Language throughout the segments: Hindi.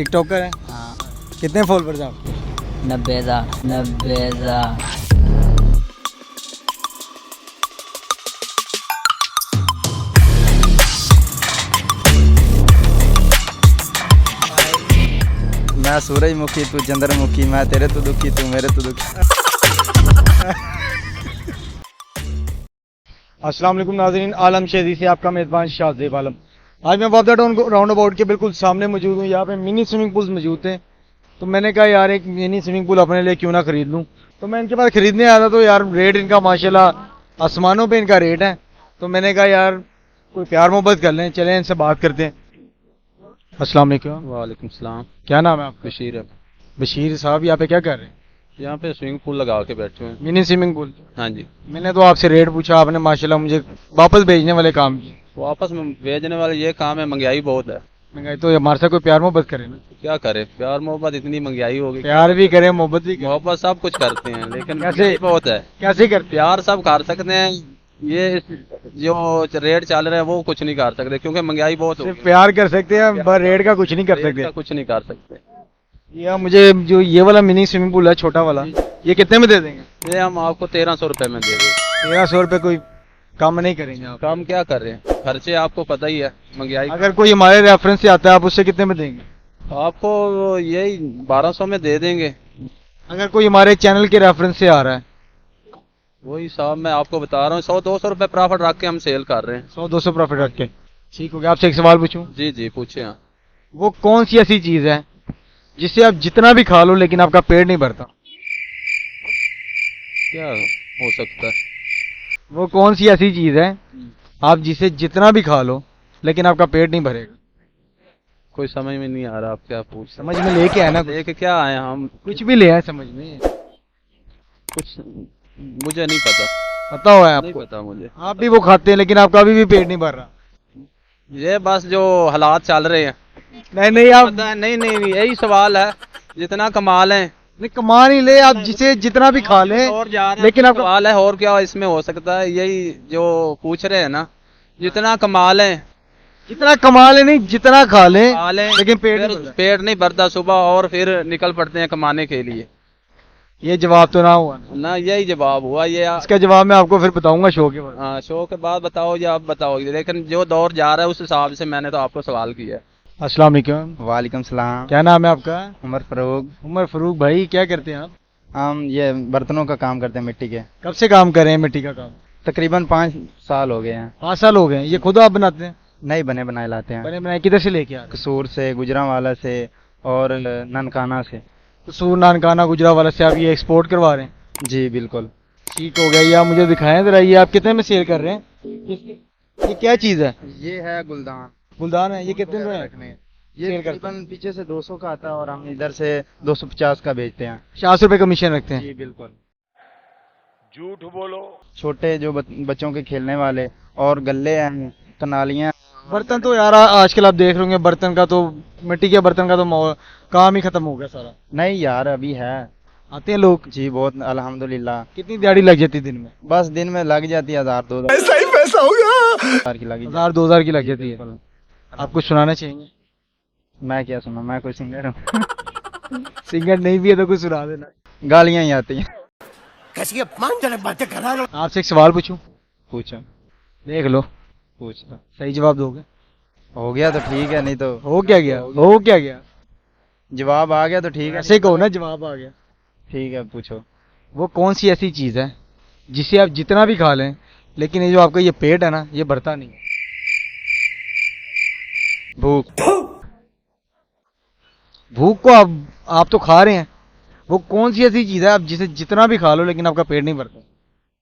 टिकटॉकर है? हाँ। कितने फॉलोअर्स आपके? 90,000। 90,000। मैं सूरजमुखी तू चंद्रमुखी, मैं तेरे तो दुखी तू मेरे तो दुखी। अस्सलाम वालेकुम नाज़रीन, आलम शहरी से आपका मेज़बान शाहज़ेब आलम। आज मैं वापदा राउंड अबाउट के बिल्कुल सामने मौजूद हूँ। यहाँ पे मिनी स्विमिंग पूल्स मौजूद थे, तो मैंने कहा यार एक मिनी स्विमिंग पूल अपने लिए क्यों ना खरीद लूँ। तो मैं इनके पास खरीदने आया था, तो यार रेट इनका माशाल्लाह आसमानों पे इनका रेट है। तो मैंने कहा यार कोई प्यार मोहब्बत कर लें, चलें इनसे बात करते हैं। अस्सलाम वालेकुम। वालेकुम सलाम। क्या नाम है आपका? बशीर है। बशीर साहब, यहाँ पे क्या कर रहे हैं? यहाँ पे स्विमिंग पूल लगा के बैठे हैं। Mini swimming pool. हाँ जी। मैंने तो आपसे रेट पूछा, आपने माशाल्लाह मुझे वापस भेजने वाले काम किए। वापस में भेजने वाले ये काम है, महंगाई बहुत है। महंगाई तो हमारे साथ कोई प्यार मोहब्बत करे ना। क्या करे, प्यार मोहब्बत इतनी महंगाई हो गई। प्यार भी करे मोहब्बत भी करे। मोहब्बत सब कुछ करते हैं, लेकिन कैसे? महंगाई बहुत है। कैसे करते? प्यार सब कर सकते हैं, ये जो रेट चल रहा है वो कुछ नहीं कर सकते, क्योंकि महंगाई बहुत हो सिर्फ गई। प्यार कर सकते हैं, पर रेट का कुछ नहीं कर रेट सकते। का कुछ नहीं कर सकते। या मुझे जो ये वाला मिनी स्विमिंग पूल है छोटा वाला, ये कितने में दे देंगे? ये हम आपको 1300 रुपए में दे दें। 1300 रुपये कोई कम नहीं करेंगे आप? काम क्या कर रहे हैं, खर्चे आपको पता ही है महंगाई। अगर कोई हमारे रेफरेंस से आता है, आप उससे कितने में देंगे? आपको यही 1200 में दे देंगे। अगर कोई हमारे चैनल के रेफरेंस से आ रहा है? वही साहब मैं आपको बता रहा हूँ, 100-200 रुपए प्रॉफिट रख के हम सेल कर रहे हैं। 100-200 प्रॉफिट रख के। ठीक हो गया। आपसे एक सवाल पूछूं? जी जी पूछे। हाँ। वो कौन सी ऐसी चीज है जिसे आप जितना भी खा लो लेकिन आपका पेट नहीं भरता? क्या हो सकता है? वो कौन सी ऐसी चीज है आप जिसे जितना भी खा लो लेकिन आपका पेट नहीं भरेगा? कोई समझ में नहीं आ रहा, आप क्या पूछ समझ में लेके आए ना, लेके क्या आए हम? कुछ भी ले आए समझ में। कुछ मुझे नहीं पता। पता हुआ है नहीं आपको? पता मुझे। आप भी वो खाते हैं लेकिन आपका अभी भी पेट नहीं भर रहा। ये बस जो हालात चल रहे हैं। नहीं नहीं, आप पता है, नहीं नहीं नहीं, यही सवाल है। जितना कमा लें नहीं कमा नहीं ले, आप जिसे जितना भी खा ले और जा रहे हैं, लेकिन आपका सवाल है और क्या इसमें हो सकता है, यही जो पूछ रहे हैं ना। जितना कमा लें, जितना कमा ले नहीं, जितना खा ले खा लें, लेकिन पेट फिर नहीं भरता। पेट नहीं भरता सुबह, और फिर निकल पड़ते हैं कमाने के लिए। ये जवाब तो ना हुआ ना। ना यही जवाब हुआ ये। इसका जवाब मैं आपको फिर बताऊंगा शो के बाद। हाँ, शो के बाद बताओ या आप बताओ, लेकिन जो दौर जा रहा है उस हिसाब से मैंने तो आपको सवाल किया है। अस्सलाम वालेकुम। वालेकुम सलाम। क्या नाम है आपका? उमर फरूक। उमर फरूक भाई, क्या करते हैं आप? हम ये बर्तनों का काम करते हैं, मिट्टी के। कब से काम कर रहे हैं मिट्टी का काम? तकरीबन 5 साल हो गए हैं। 5 साल हो गए हैं। ये खुद आप बनाते हैं? नए बने बनाए लाते हैं, बने बनाए किधर से लेके आ रहे हैं? कसूर से, गुजरांवाला से और ननकाना से। कसूर, नानकाना, गुजरांवाला से आप ये एक्सपोर्ट करवा रहे हैं? जी बिल्कुल। ठीक हो गया। ये आप मुझे दिखाएं जरा, ये आप कितने में सेल कर रहे हैं? ये क्या चीज है? ये है गुलदान। गुलदान है। ये कितने में है? रखने ये सेल करते तकरीबन पीछे से 200 का आता है और हम इधर से 250 का बेचते हैं। 50 रुपए कमीशन रखते हैं? जी बिल्कुल। झूठ बोलो। छोटे जो बच्चों के खेलने वाले और गल्ले हैं, कनालियां। बर्तन तो यार आजकल आप देख रहे होंगे, बर्तन का तो, मिट्टी के बर्तन का तो काम ही खत्म हो गया सारा। नहीं यार, अभी है। आते हैं लोग? जी बहुत, अल्हम्दुलिल्लाह। कितनी दिहाड़ी लग जाती है दिन में? बस दिन में लग जाती है 1000-2000। ऐसा ही पैसा होगा। की लगी। 1000-2000 की लग जाती है। आप कुछ सुनाना चाहेंगे? मैं क्या सुना, मैं कोई सिंगर हूँ। सिंगर नहीं भी है तो कुछ सुना देना। गालियां ही आती हैं। कैसी अपमानजनक बातें कर रहा है। आपसे एक सवाल पूछूं? पूछो। देख लो, पूछो। सही जवाब दोगे? हो गया तो ठीक है, नहीं तो हो क्या गया? हो क्या गया? जवाब आ गया तो ठीक है। ऐसे कहो ना, जवाब आ गया। ठीक है, पूछो। वो कौन सी ऐसी चीज है जिसे आप जितना भी खा लें लेकिन ये जो आपका ये पेट है ना, ये भरता नहीं? भूख। भूख को आप तो खा रहे हैं। वो कौन सी ऐसी चीज है आप जिसे जितना भी खा लो लेकिन आपका पेट नहीं भरता?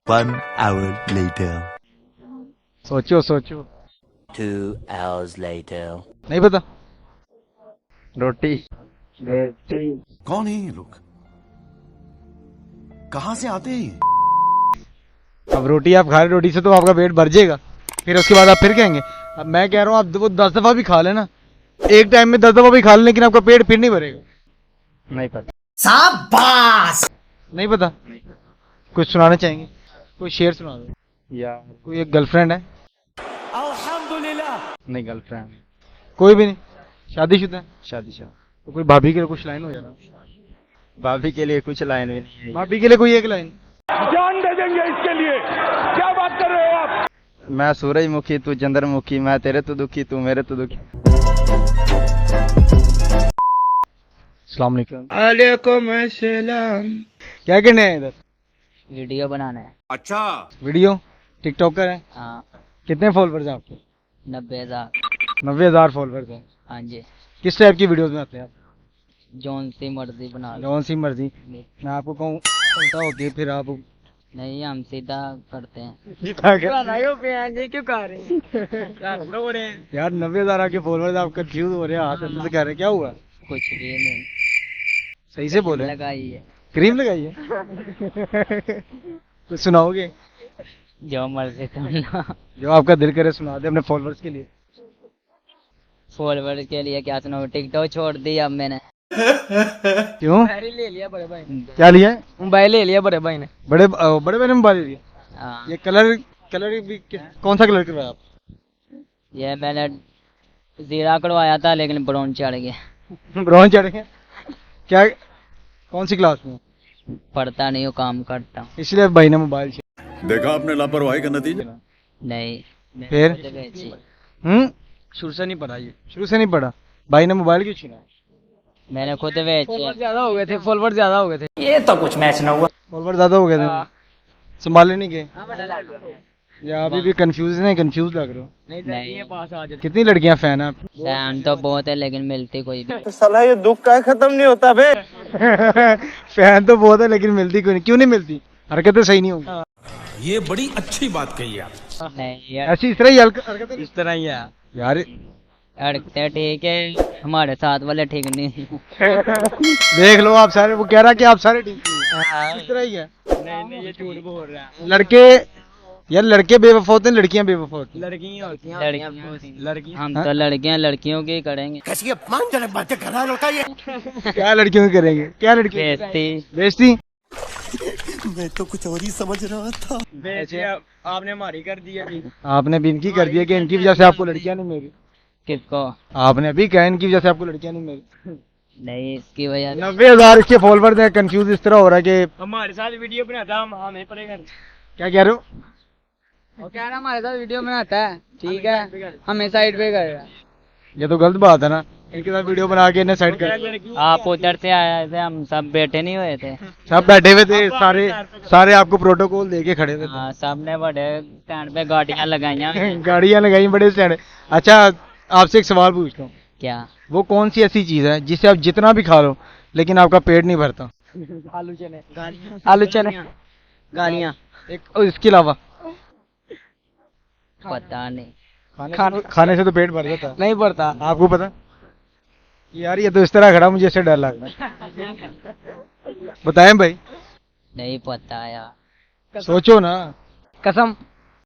1 hour later. सोचो सोचो। 2 hours later. नहीं पता? रोटी। कौन है ये लोग? कहाँ से आते हैं ये? अब रोटी आप खा रहे, रोटी से तो आपका पेट भर जाएगा, फिर उसके बाद आप फिर कहेंगे। अब मैं कह रहा हूँ आप वो 10 दफा भी खा लेना, एक टाइम में 10 दफा भी खा लें, लेकिन आपका पेट फिर नहीं भरेगा। नहीं पता। शाबाश। नहीं पता? कुछ सुनाना चाहेंगे? कोई शेर सुना दो। यार कोई एक गर्लफ्रेंड है? अल्हम्दुलिल्लाह। नहीं, गर्लफ्रेंड। कोई भी नहीं? शादीशुदा है? शादीशुदा। तो कोई भाभी के लिए कुछ लाइन हो जाना। भाभी के लिए कुछ लाइन भी नहीं है। भाभी के लिए कोई एक लाइन। मैं सूरजमुखी तू चंद्रमुखी, मैं तेरे तो दुखी तू मेरे तो दुखी। अस्सलाम वालेकुम क्या करने हैं इधर? वीडियो बनाना है। वीडियो टिकटॉकर है? हाँ। कितने फॉलोअर्स हैं आपके? 90,000। 90,000 फॉलोअर्स हैं। हाँ जी। किस टाइप की वीडियोस बनाते हैं आप? जौन सी मर्जी बना लो। जौन सी मर्जी। मैं आपको कहूँ उल्टा होती है फिर आप नहीं, हम सीधा करते हैं। यार 90,000 आपके फॉलोअर्स, आप कंफ्यूज हो रहे हैं, हाथ अंदर से कह रहे हैं क्या हुआ? कुछ भी नहीं। सही से बोले। लगाई है। क्रीम लगाई है? कुछ सुनाओगे? जो मर्जी सुनना। जो आपका दिल करे सुना दे अपने फॉलोअर्स के लिए। फॉलोवर के लिए क्या सुनाओ? टिकटॉक छोड़ दी अब मैंने। क्यों? ले लिया बड़े भाई ने। क्या लिया है? मोबाइल ले लिया बड़े भाई ने। बड़े बड़े भाई ने मोबाइल लिया। हाँ। ये कलर कलर भी कौन सा कलर करवाया आप? ये मैंने जीरा करवाया था लेकिन ब्राउन चढ़ गया। ब्राउन चढ़ गया? क्या कौन सी क्लास में? पढ़ता नहीं हूँ, काम करता हूँ। इसलिए भाई ने मोबाइल देखा आपने लापरवाही का नतीजा। नहीं। फिर? खुद बेची। शुरू से नहीं पढ़ा ये? शुरू से नहीं पढ़ा। भाई ने मोबाइल क्यों छीना? मैंने खुद बेचे। ज्यादा हो गए थे, फॉलोवर ज्यादा हो गए थे। ये तो कुछ मैच न हुआ। फॉलोवर ज्यादा हो गए थे, संभाले नहीं गए। या अभी भी कंफ्यूज नहीं, कंफ्यूज लग रहे हो। नहीं। कितनी लड़कियां फैन है आपकी? फैन तो बहुत है लेकिन मिलती कोई भी। साला ये दुख का खत्म नहीं होता बे। फैन तो बहुत है लेकिन मिलती कोई नहीं। क्यों नहीं मिलती? हरकतें सही नहीं होंगी। ये बड़ी अच्छी बात कही आप। नहीं यार, ऐसी इस तरह ही हरकतें इस तरह ही है यार। अड़कते ठीक है, हमारे साथ वाले ठीक नहीं। देख लो आप सारे, वो कह रहा कि आप सारे ठीक हैं। इस तरह ही है। नहीं, ये झूठ बोल रहा है। लड़के यार, लड़के बेवफा होते हैं, लड़कियां बेवफा होती हैं। लड़कियां हम तो लड़कियां लड़कियों की करेंगे। कैसी अपमानजनक बातें कर रहा है लड़का ये। क्या लड़कियों की करेंगे? क्या लड़की बेइज्जती। बेइज्जती? मैं तो कुछ और ही समझ रहा था। आपने हमारी कर दी अभी। आपने भी इनकी कर दिया कि इनकी वजह से आपको लड़कियां नहीं मिली। किसको? आपने अभी कहा इनकी वजह से आपको लड़कियां नहीं मिली। नहीं, इसकी वजह से 90,000 इसके फॉलोवर हैं। कंफ्यूज इस तरह हो रहा है कि हमारे साथ वीडियो बनाता हम हमें पड़ेगा। क्या कह रहे हो? वो कह रहा हमारे साथ वीडियो बनाता है, ठीक है, हमें साइड पे करेगा। ये तो गलत बात है ना, इनके साथ वीडियो बना के इन्हें साइड कर। आप उधर से आए थे, हम सब बैठे नहीं हुए थे। सब बैठे हुए थे, सारे आपको प्रोटोकॉल देके खड़े थे। हाँ, सबने बड़े स्टैंड पे गाड़ियां लगाइया। गाड़ियां लगाई बड़े स्टैंड। अच्छा, आपसे एक सवाल पूछता हूँ। क्या? वो कौन सी ऐसी चीज है जिसे आप जितना भी खा लो लेकिन आपका पेट नहीं भरता? आलू चने। आलू चने, गालियां। एक और इसके अलावा? पता नहीं। खाने से तो पेट भर जाता है। नहीं पड़ता। आपको पता? यार ये तो इस तरह खड़ा, मुझे इससे डर लग रहा है। बताएं भाई। नहीं पता यार। सोचो ना। कसम।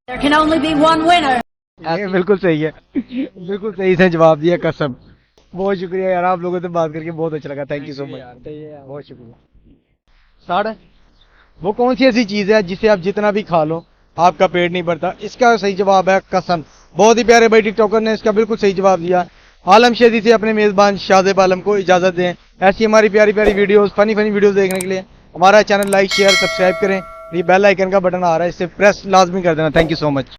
There can only be one winner. ये बिल्कुल सही है, बिल्कुल सही से जवाब दिया, कसम। बहुत शुक्रिया यार, आप लोगों से बात करके बहुत अच्छा लगा। थैंक यू सो मच, बहुत शुक्रिया। स्टार्ट। वो कौन सी ऐसी चीज है जिसे आप जितना भी खा लो आपका पेट नहीं भरता? इसका सही जवाब है कसम। बहुत ही प्यारे भाई टिकटॉकर ने इसका बिल्कुल सही जवाब दिया। आलम शेदी से अपने मेजबान शाहजेब आलम को इजाजत दें। ऐसी हमारी प्यारी प्यारी वीडियोस, फनी वीडियोस देखने के लिए हमारा चैनल लाइक शेयर सब्सक्राइब करें। ये बेल आइकन का बटन आ रहा है, इसे प्रेस लाजमी कर देना। Thank you so much.